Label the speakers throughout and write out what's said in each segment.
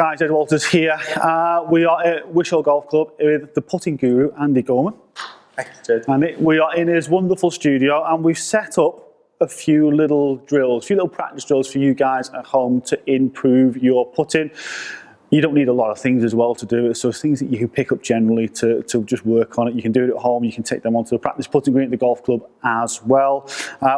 Speaker 1: Guys, Ed Walters here. We are at Wishaw Golf Club with the putting guru, Andy Gorman. And we are in his wonderful studio, and we've set up a few little practice drills for you guys at home to improve your putting. You don't need a lot of things as well to do it, so things that you can pick up generally to just work on it. You can do it at home, you can take them onto the practice putting green at the golf club as well.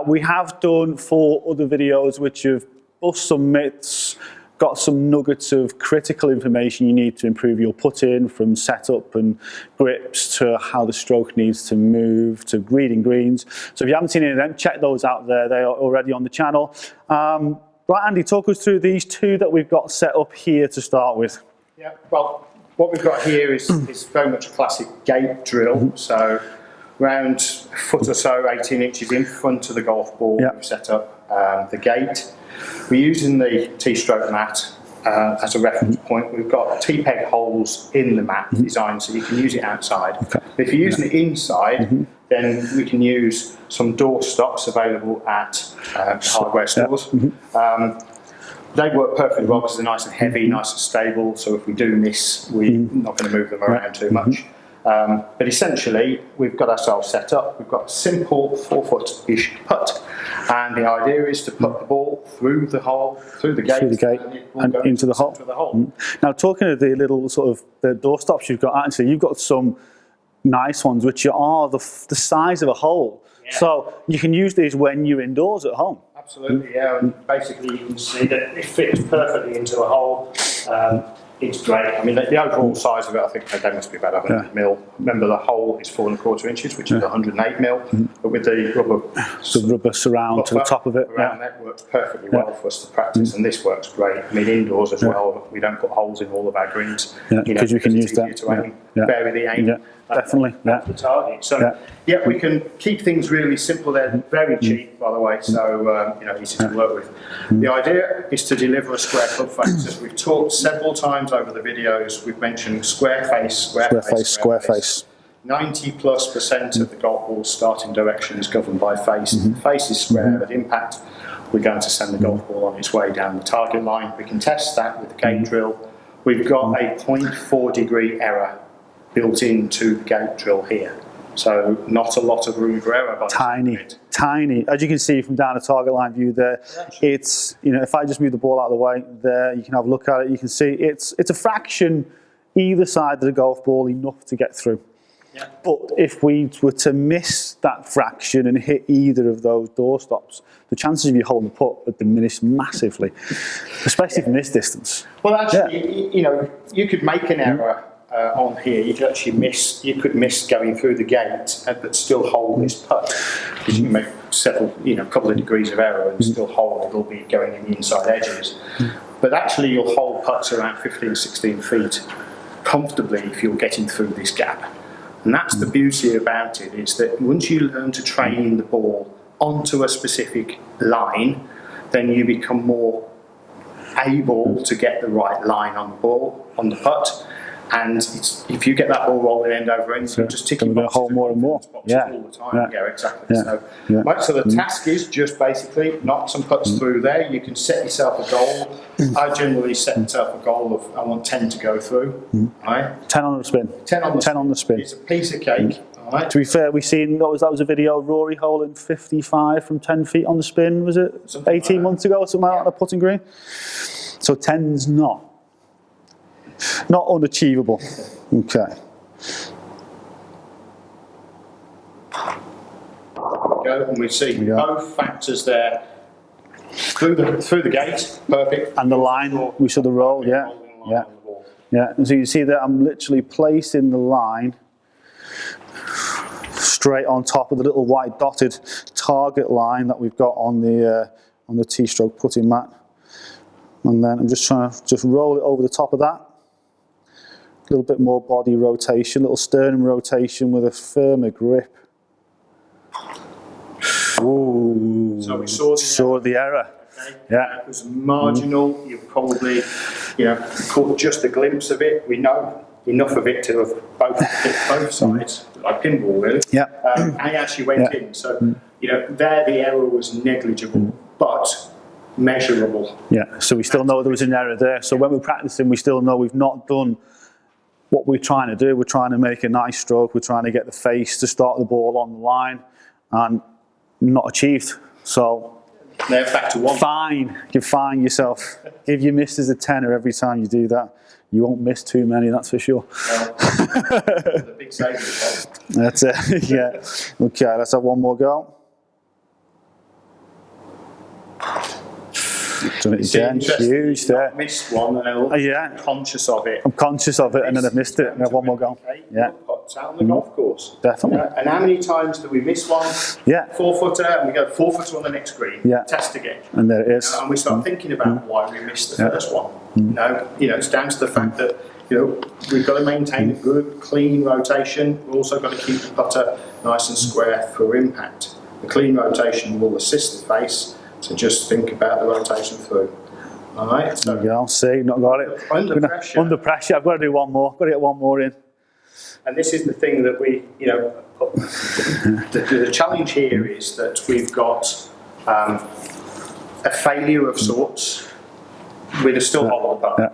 Speaker 1: We have done 4 other videos which have bust some myths, got some nuggets of critical information you need to improve your putting, from setup and grips to how the stroke needs to move to reading greens. So if you haven't seen any of them, check those out there. They are already on the channel. Right, Andy, talk us through these 2 that we've got set up here to start with.
Speaker 2: Yeah, well, what we've got here is very much a classic gate drill. So around a foot or so, 18 inches in front of the golf ball, we've set up the gate. We're using the T-stroke mat as a reference point. We've got T-peg holes in the mat designed so you can use it outside. Okay. If you're using it inside, then we can use some door stops available at hardware stores. They work perfectly well because they're nice and heavy, nice and stable, so if we do miss, we're not going to move them around too much. But essentially, we've got ourselves set up. We've got a simple 4-foot-ish putt, and the idea is to put the ball through the hole, through the gate,
Speaker 1: and into the hole. Now, talking of the little sort of the door stops you've got, actually, you've got some nice ones which are the size of a hole. Yeah. So you can use these when you're indoors at home.
Speaker 2: Absolutely, yeah. And basically, you can see that it fits perfectly into a hole. It's great. I mean, the overall size of it, I think they must be about 100 mil. Remember, the hole is 4¼ inches, which is 108 mil. But with the rubber
Speaker 1: surround to the top of it,
Speaker 2: around that works perfectly well for us to practice, and this works great. I mean, indoors as well. We don't put holes in all of our greens
Speaker 1: because you can use that
Speaker 2: to aim, vary the aim.
Speaker 1: Yeah, definitely.
Speaker 2: That's the target. So we can keep things really simple. They're very cheap, by the way, so easy to work with. The idea is to deliver a square club face. As we've talked several times over the videos, we've mentioned square face. 90+% of the golf ball's starting direction is governed by face. The face is square. At impact, we're going to send the golf ball on its way down the target line. We can test that with the gate drill. We've got a 0.4 degree error built into the gate drill here. So not a lot of room for error.
Speaker 1: Tiny. As you can see from down the target line view there, it's, if I just move the ball out of the way there, you can have a look at it, you can see it's a fraction either side of the golf ball enough to get through. Yeah. But if we were to miss that fraction and hit either of those door stops, the chances of you holding the putt are diminished massively, especially from this distance.
Speaker 2: Well, actually, you could make an error on here. You could actually miss. You could miss going through the gate, but still hold this putt, because you can make several, couple of degrees of error and still hold. It'll be going in the inside edges. But actually, you'll hold putts around 15, 16 feet comfortably if you're getting through this gap. And that's the beauty about it, is that once you learn to train the ball onto a specific line, then you become more able to get the right line on the ball, on the putt. And if you get that ball rolling end over end, you're just ticking boxes
Speaker 1: hole more and more.
Speaker 2: All the time. Yeah, exactly. So the task is just basically knock some putts through there. You can set yourself a goal. I generally set myself a goal of, I want 10 to go through. Right?
Speaker 1: 10 on the spin.
Speaker 2: 10 on the spin. It's a piece of cake. Right.
Speaker 1: To be fair, we've seen, that was a video, Rory holding 55 from 10 feet on the spin, was it? Something 18 months ago or something like that on a putting green? So 10's not unachievable. Okay.
Speaker 2: Go, and we see both factors there. Through the gate, perfect.
Speaker 1: And the line, we saw the roll, yeah. And so you see that I'm literally placing the line straight on top of the little white dotted target line that we've got on the T-stroke putting mat. And then I'm just trying to roll it over the top of that. A little bit more body rotation, a little sternum rotation with a firmer grip. Ooh,
Speaker 2: so we saw the error. Okay.
Speaker 1: Yeah.
Speaker 2: It was marginal. You probably, caught just a glimpse of it. We know enough of it to have hit both sides, like pinball really.
Speaker 1: Yeah.
Speaker 2: And it actually went in. So, there the error was negligible. But measurable.
Speaker 1: Yeah, so we still know there was an error there. So when we're practicing, we still know we've not done what we're trying to do. We're trying to make a nice stroke. We're trying to get the face to start the ball on the line, and not achieved. So
Speaker 2: Now back to one.
Speaker 1: fine, you fine yourself. If you miss as a tenner every time you do that, you won't miss too many, that's for sure.
Speaker 2: Well, the big saving.
Speaker 1: That's it, yeah. Okay, let's have one more go. Done it again, huge there.
Speaker 2: I missed one and I'm conscious of it.
Speaker 1: I'm conscious of it and then I've missed it. Have one more go. Yeah.
Speaker 2: Putts out on the golf course.
Speaker 1: Definitely.
Speaker 2: And how many times do we miss one?
Speaker 1: Yeah.
Speaker 2: 4-footer, and we go 4-footer on the next green.
Speaker 1: Yeah.
Speaker 2: Test again.
Speaker 1: And there it is.
Speaker 2: And we start thinking about why we missed the first one. No, it's down to the fact that we've got to maintain a good, clean rotation. We've also got to keep the putter nice and square for impact. The clean rotation will assist the face. So just think about the rotation through. All right. So
Speaker 1: there you go. See, not got it.
Speaker 2: Under pressure.
Speaker 1: Under pressure. I've got to do one more. Got to get one more in.
Speaker 2: And this is the thing that we, the challenge here is that we've got a failure of sorts with a still hollow putt. Yeah.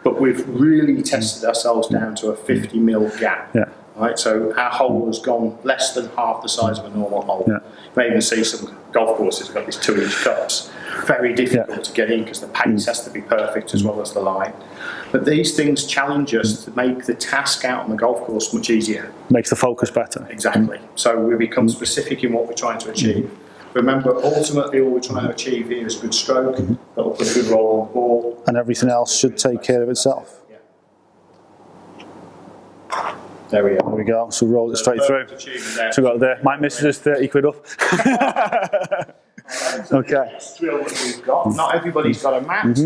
Speaker 2: But we've really tested ourselves down to a 50 mil gap. Yeah. Right, so our hole has gone less than half the size of a normal hole. Yeah. You may even see some golf courses got these 2-inch cups. Very difficult to get in because the pace has to be perfect as well as the line. But these things challenge us to make the task out on the golf course much easier.
Speaker 1: Makes the focus better.
Speaker 2: Exactly. So we become specific in what we're trying to achieve. Remember, ultimately all we're trying to achieve here is a good stroke that will put a good roll on the ball.
Speaker 1: And everything else should take care of itself.
Speaker 2: There we are.
Speaker 1: There we go. So roll it straight through. So we got there. My missus is 30 quid up. Okay.
Speaker 2: Drill that we've got. Not everybody's got a mat.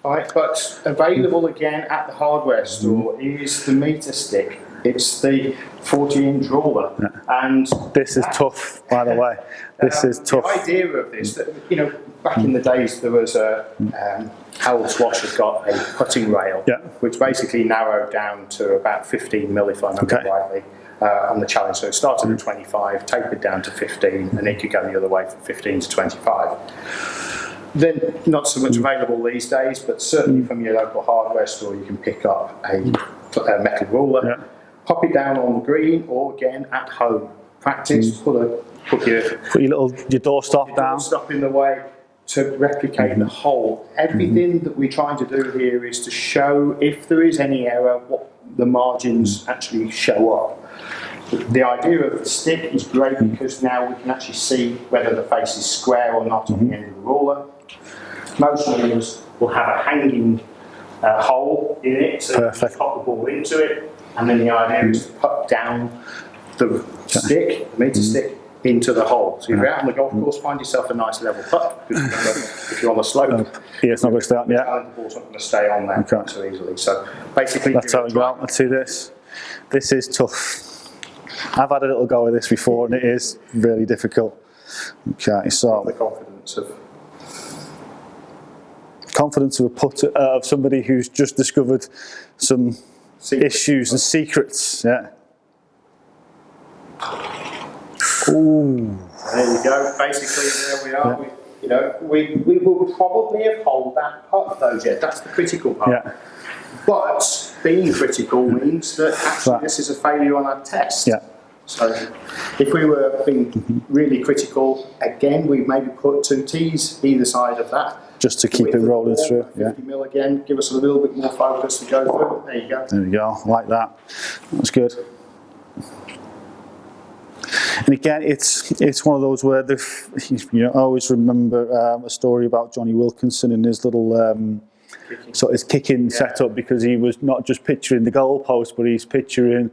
Speaker 2: Right, but available again at the hardware store is the meter stick. It's the 40-inch roller. Yeah. And
Speaker 1: this is tough, by the way. This is tough.
Speaker 2: The idea of this, that, back in the days there was a Harold Swash had got a putting rail, which basically narrowed down to about 15 mil, if I remember rightly, on the challenge. So it started at 25, tapered down to 15, and it could go the other way from 15 to 25. Then not so much available these days, but certainly from your local hardware store you can pick up a metal ruler, pop it down on the green, or again at home. Practice, put your
Speaker 1: doorstop down.
Speaker 2: Doorstop in the way to replicate the hole. Everything that we're trying to do here is to show, if there is any error, what the margins actually show up. The idea of the stick is great because now we can actually see whether the face is square or not on the end of the ruler. Most runners will have a hanging hole in it, so you can pop the ball into it, and then the idea is to put down the stick, the meter stick, into the hole. So if you're out on the golf course, find yourself a nice level putt. If you're on the slope,
Speaker 1: it's not going to stay on.
Speaker 2: The ball's not going to stay on there so easily. So basically,
Speaker 1: that's how we go. Let's see this. This is tough. I've had a little go of this before, and it is really difficult. Okay, so
Speaker 2: the
Speaker 1: confidence of a putter, of somebody who's just discovered some issues and secrets. Yeah. Ooh.
Speaker 2: There you go. Basically, there we are. We will probably have holed that part of those yet. That's the critical part. Yeah. But being critical means that actually this is a failure on our test. Yeah. So if we were being really critical, again, we maybe put 2 tees either side of that.
Speaker 1: Just to keep it rolling through.
Speaker 2: 50 mil again, give us a little bit more focus to go through. There you go.
Speaker 1: There we go. Like that. That's good. And again, it's one of those where I always remember a story about Johnny Wilkinson and his little his kicking setup, because he was not just picturing the goalpost, but he's picturing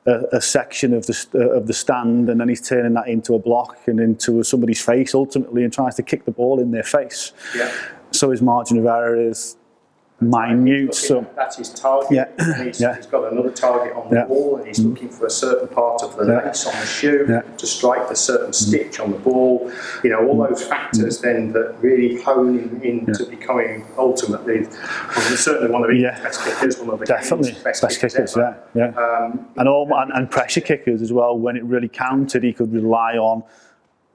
Speaker 1: a section of the stand, and then he's turning that into a block and into somebody's face ultimately, and tries to kick the ball in their face. Yeah. So his margin of error is minute. So
Speaker 2: that's his target. Yeah. And he's got another target on the ball, and he's looking for a certain part of the lace on the shoe to strike a certain stitch on the ball. All those factors then that really hone him into becoming ultimately certainly one of the best kickers, one of the best kickers.
Speaker 1: And pressure kickers as well. When it really counted, he could rely on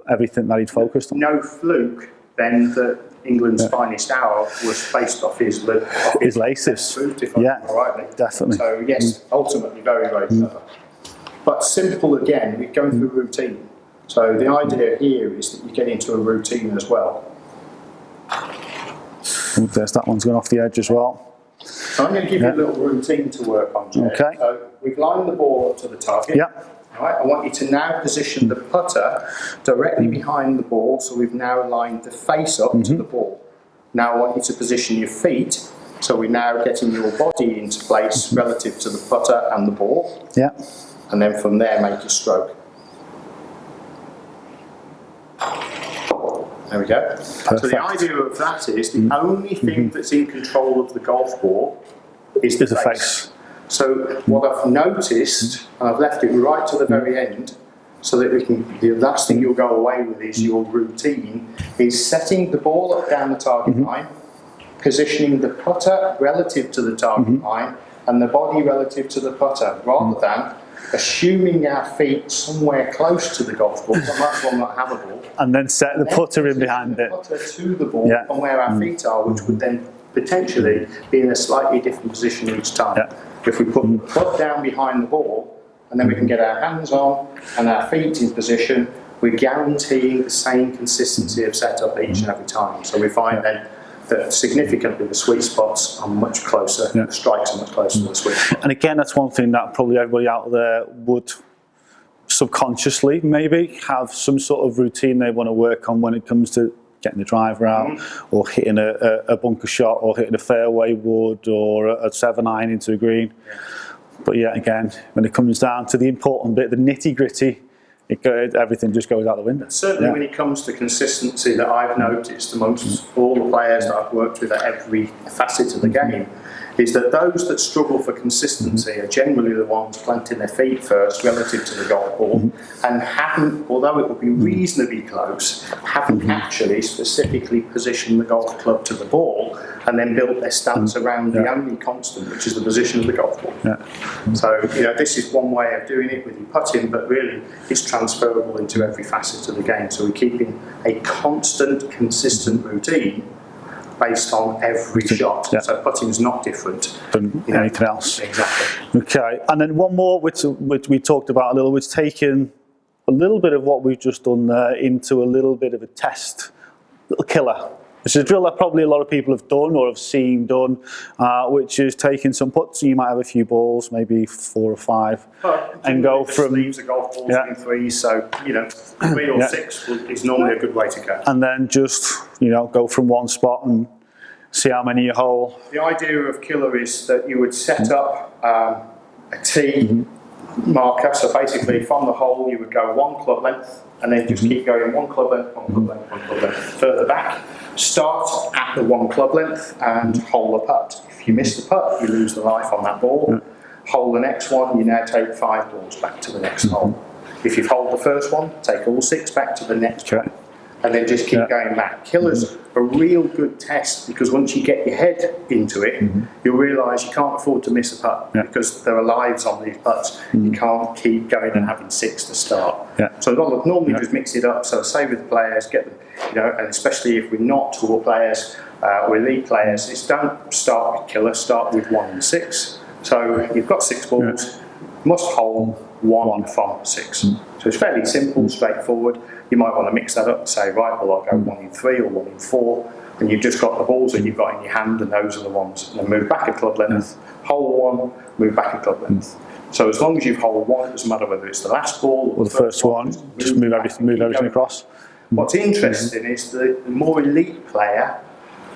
Speaker 1: everything that he'd focused on.
Speaker 2: No fluke then England's finest hour was based off his
Speaker 1: laces.
Speaker 2: Boot, if I remember rightly.
Speaker 1: Definitely.
Speaker 2: So yes, ultimately very, very clever. But simple again, we're going through routine. So the idea here is that you get into a routine as well.
Speaker 1: There's that one's going off the edge as well.
Speaker 2: So I'm going to give you a little routine to work on, Jay.
Speaker 1: Okay.
Speaker 2: So we've lined the ball up to the target.
Speaker 1: Yeah.
Speaker 2: All right, I want you to now position the putter directly behind the ball, so we've now aligned the face up to the ball. Now I want you to position your feet, so we're now getting your body into place relative to the putter and the ball.
Speaker 1: Yeah.
Speaker 2: And then from there, make your stroke. There we go.
Speaker 1: Perfect.
Speaker 2: So the idea of that is the only thing that's in control of the golf ball is the face. So what I've noticed, and I've left it right to the very end, so that we can, the last thing you'll go away with is your routine, is setting the ball up down the target line, positioning the putter relative to the target line, and the body relative to the putter, rather than assuming our feet somewhere close to the golf ball, so that's one not have a ball.
Speaker 1: And then set the putter in behind it.
Speaker 2: The putter to the ball from where our feet are, which would then potentially be in a slightly different position each time.
Speaker 1: Yeah.
Speaker 2: If we put the putt down behind the ball, and then we can get our hands on and our feet in position, we're guaranteeing the same consistency of setup each and every time. So we find then that significantly the sweet spots are much closer, the strikes are much closer to the sweet spot.
Speaker 1: And again, that's one thing that probably everybody out there would subconsciously maybe have some sort of routine they want to work on when it comes to getting the driver out, or hitting a bunker shot, or hitting a fairway wood, or a 7-iron into a green. But yeah, again, when it comes down to the important bit, the nitty gritty, everything just goes out the window.
Speaker 2: Certainly when it comes to consistency that I've noticed amongst all the players that I've worked with at every facet of the game, is that those that struggle for consistency are generally the ones planting their feet first relative to the golf ball, and haven't, although it will be reasonably close, haven't actually specifically positioned the golf club to the ball and then built their stance around the only constant, which is the position of the golf ball. So, you know, this is one way of doing it with your putting, but really it's transferable into every facet of the game. So we're keeping a constant, consistent routine based on every shot. So putting is not different
Speaker 1: than anything else.
Speaker 2: Exactly.
Speaker 1: Okay, and then one more which we talked about a little, which taken a little bit of what we've just done there into a little bit of a test, little killer. It's a drill that probably a lot of people have done or have seen done, which is taking some putts. You might have a few balls, maybe 4 or 5, and go from
Speaker 2: sleeves of golf balls in 3s. So you know, 3 or 6 is normally a good way to go.
Speaker 1: And then just go from one spot and see how many you hole.
Speaker 2: The idea of killer is that you would set up a tee marker. So basically, from the hole, you would go 1 club length, and then just keep going 1 club length, 1 club length, 1 club length further back. Start at the 1 club length and hole the putt. If you miss the putt, you lose the life on that ball. Hole the next one, you now take 5 balls back to the next hole. If you've holed the first one, take all 6 back to the next one. And then just keep going back. Killer's a real good test, because once you get your head into it, you'll realise you can't afford to miss a putt, because there are lives on these putts. You can't keep going and having 6 to start. So normally just mix it up. So say with the players, get them, and especially if we're not tour players or elite players, is don't start with killer, start with 1 and 6. So you've got 6 balls, must hole 1 from 6. So it's fairly simple, straightforward. You might want to mix that up and say, right, well, I'll go 1 in 3 or 1 in 4, and you've just got the balls that you've got in your hand, and those are the ones. And then move back a club length, hole 1, move back a club length. So as long as you've holed 1, it doesn't matter whether it's the last ball or
Speaker 1: the first one, just move everything across.
Speaker 2: What's interesting is that the more elite player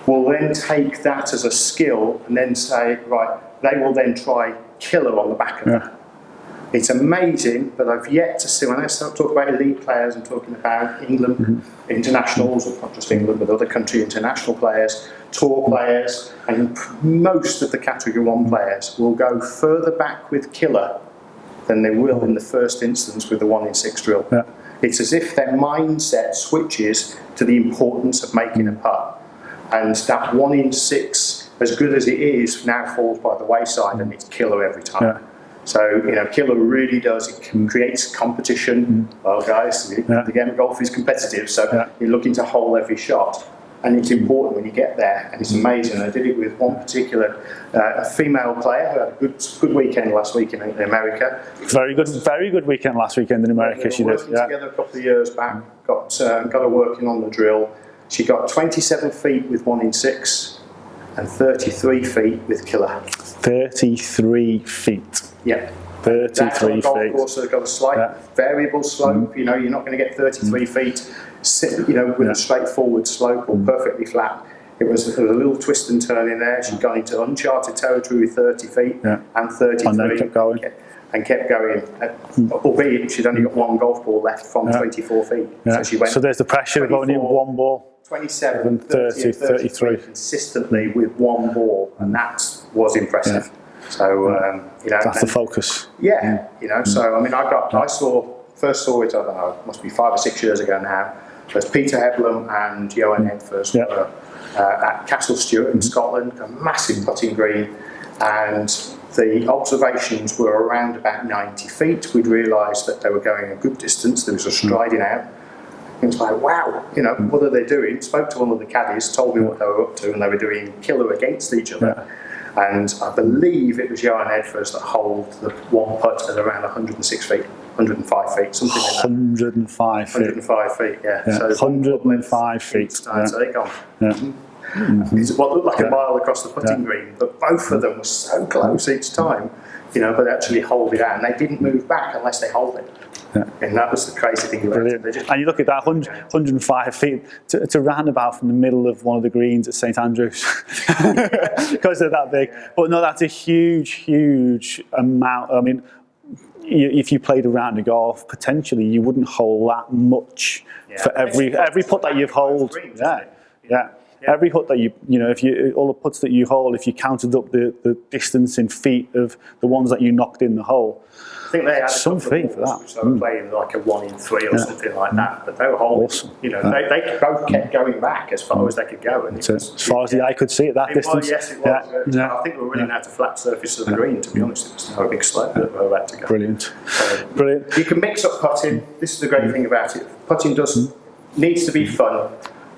Speaker 2: will then take that as a skill and then say, right, they will then try killer on the back of that. It's amazing, but I've yet to see, when I start talking about elite players, I'm talking about England internationals, or not just England, but other country international players, tour players, and most of the category 1 players will go further back with killer than they will in the first instance with the 1 in 6 drill. It's as if their mindset switches to the importance of making a putt. And that 1 in 6, as good as it is, now falls by the wayside, and it's killer every time. So, killer really does, it creates competition. Well, guys, the game of golf is competitive, so you're looking to hole every shot. And it's important when you get there, and it's amazing. I did it with one particular, a female player who had a good weekend last week in America.
Speaker 1: Very good weekend last weekend in America. She did.
Speaker 2: Working together a couple of years back, got her working on the drill. She got 27 feet with 1 in 6, and 33 feet with killer. 33 feet. Yeah. 33 feet. Golf course has got a slight variable slope. You're not going to get 33 feet. With a straightforward slope or perfectly flat. It was a little twist and turn in there. She'd gone into uncharted territory with 30 feet and 33.
Speaker 1: And then kept going.
Speaker 2: Kept going. Albeit she'd only got 1 golf ball left from 24 feet.
Speaker 1: Yeah.
Speaker 2: So
Speaker 1: there's the pressure of only 1 ball.
Speaker 2: 27, 30, 33 consistently with 1 ball, and that was impressive. So
Speaker 1: that's the focus.
Speaker 2: Yeah, So I first saw it. I don't know, it must be 5 or 6 years ago now. There's Peter Heblum and Johan Edfors were at Castle Stewart in Scotland, a massive putting green, and the observations were around about 90 feet. We'd realised that they were going a good distance. There was a striding out. It was like, wow, what are they doing? Spoke to one of the caddies, told me what they were up to, and they were doing killer against each other. And I believe it was Johan Edfors that holed the 1 putt at around 106 feet, 105 feet, something like that. 105 feet. 105 feet, yeah. So 105 feet. So they're gone. It's what looked like a mile across the putting green, but both of them were so close each time, but actually hold it out, and they didn't move back unless they hold it. And that was the crazy thing about it.
Speaker 1: And you look at that 105 feet to roundabout from the middle of one of the greens at St Andrews because they're that big. But no, that's a huge amount. I mean, if you played a round of golf, potentially you wouldn't hole that much for every putt that you've holed. Every putt that all the putts that you hole, if you counted up the distance in feet of the ones that you knocked in the hole.
Speaker 2: I think they had
Speaker 1: some feet for that.
Speaker 2: So they were playing like a 1 in 3 or something like that, but they were holding. Awesome. They both kept going back as far as they could go, and
Speaker 1: as far as the eye could see at that distance.
Speaker 2: Yes, it was. I think we were running out of flat surface of the green. To be honest, it was no big slope that we were about to go.
Speaker 1: Brilliant.
Speaker 2: Brilliant. You can mix up putting. This is the great thing about it. Putting needs to be fun.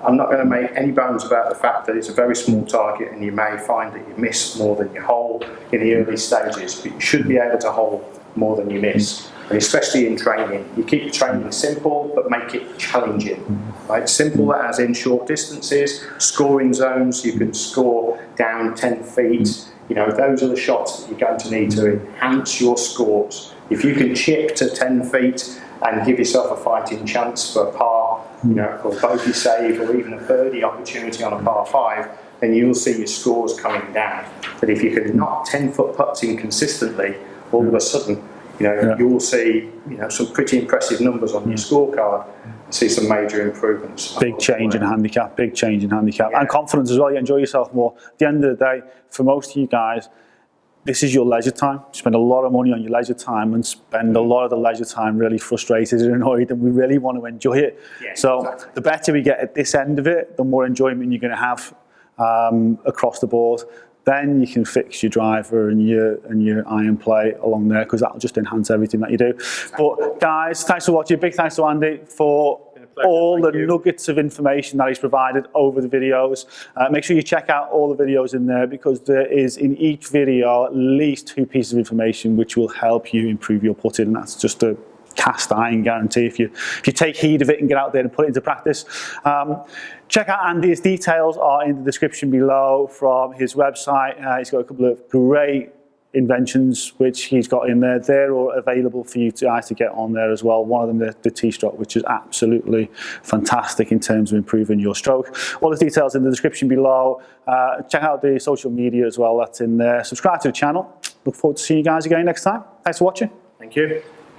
Speaker 2: I'm not going to make any bones about the fact that it's a very small target, and you may find that you miss more than you hole in the early stages, but you should be able to hole more than you miss, and especially in training. You keep training simple, but make it challenging. Right? Simple as in short distances, scoring zones. You can score down 10 feet. Those are the shots that you're going to need to enhance your scores. If you can chip to 10 feet and give yourself a fighting chance for a par, or a bogey save, or even a birdie opportunity on a par 5, then you'll see your scores coming down. But if you can knock 10-foot putts in consistently, all of a sudden, you will see some pretty impressive numbers on your scorecard. See some major improvements.
Speaker 1: Big change in handicap, and confidence as well. You enjoy yourself more. At the end of the day, for most of you guys, this is your leisure time. You spend a lot of money on your leisure time, and spend a lot of the leisure time really frustrated and annoyed, and we really want to enjoy it. The better we get at this end of it, the more enjoyment you're going to have across the board. Then you can fix your driver and your iron play along there, because that'll just enhance everything that you do. But guys, thanks for watching. Big thanks to Andy for all the nuggets of information that he's provided over the videos. Make sure you check out all the videos in there, because there is in each video at least 2 pieces of information which will help you improve your putting, and that's just a cast iron guarantee if you take heed of it and get out there and put it into practice. Check out Andy's details are in the description below from his website. He's got a couple of great inventions which he's got in there. They're all available for you guys to get on there as well. One of them, the T-stroke, which is absolutely fantastic in terms of improving your stroke. All the details in the description below. Check out the social media as well, that's in there. Subscribe to the channel. Look forward to seeing you guys again next time. Thanks for watching.
Speaker 2: Thank you.